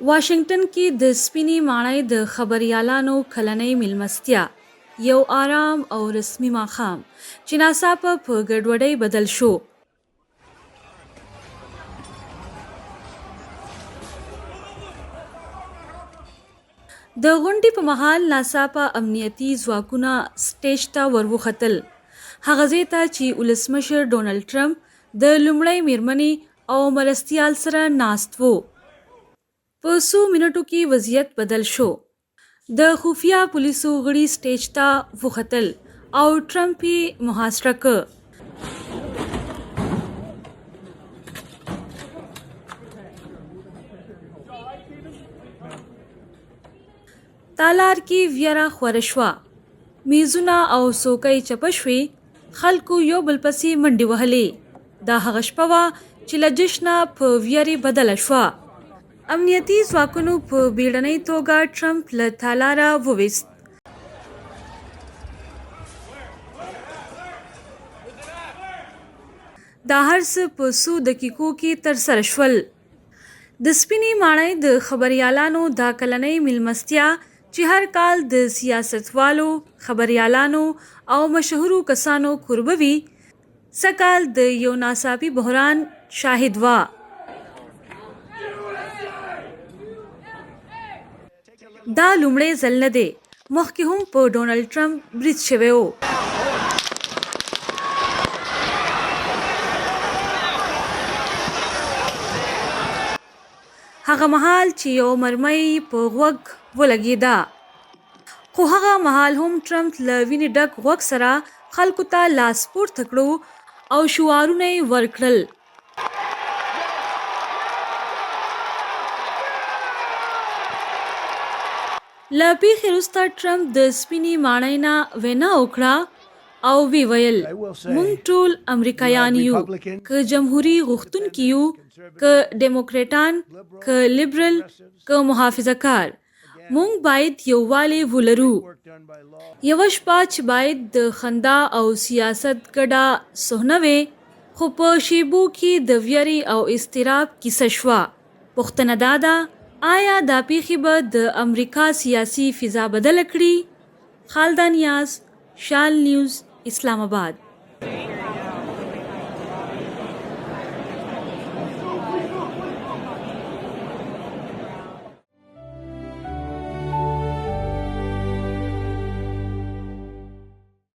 واشنگټن کې د سپینې ماڼۍ د خبریالانو کلنۍ میلمستیا یو آرام او رسمي ماښام چې ناڅاپه په ګډوډۍ بدل شو. د غونډې په مهال ناڅاپه امنیتي ځواکونه سټیج ته وروختل، هغه ځای ته چې ولسمشر ډونالډ ټرمپ د لومړۍ میرمنې او مرستیال سره ناست و. په څو منټو کې وضعیت بدل شو. د خفیه پولیسو غړي سټیج ته وختل او ټرمپ یې محاصره کړ. تالار کې ویره خوره شوه، میزونه او څوکۍ چپه شوې، خلکو یو بل پسې منډې وهلې. دا هغه شپه وه چې له جشنه په ویرې بدله شوه. امنیتي ځواکونو په بیړنۍ توګه ټرمپ له تالاره وویست. دا هر څه په څو دقیقو کې ترسره شول. د سپینې ماڼۍ د خبریالانو دا کلنۍ میلمستیا چې هر کال د سیاستوالو، خبریالانو او مشهورو کسانو کوربه وي، سږکال د یو ناڅاپي بحران شاهد وه. دا لومړی ځل نه دی، مخکې هم په ډونالډ ټرمپ برید شوی و. هغه مهال چې یو مرمۍ په غوږ ولګېده، خو هغه مهال هم ټرمپ له وینې ډک غوږ سره خلکو ته لاس پورته کړو او شعارونه یې ورکړل. له پیښې وروسته ټرمپ د سپینې ماڼۍ نه وینا وکړه او وی ویل، موږ ټول امریکایان یو، که جمهوري غوښتونکي یو، که ډیموکریټان، که لیبرل، که محافظه کار، موږ باید یووالی ولرو. یوه شپه چې باید د خندا او سیاست ګډه صحنه وي، خو په شیبو کې د ویرې او اضطراب کیسه شوه. پوښتنه دا ده، آیا دا پیښې به د امریکا سیاسي فضا بدله کړي؟ خالده نیاز، شال نیوز، اسلام آباد.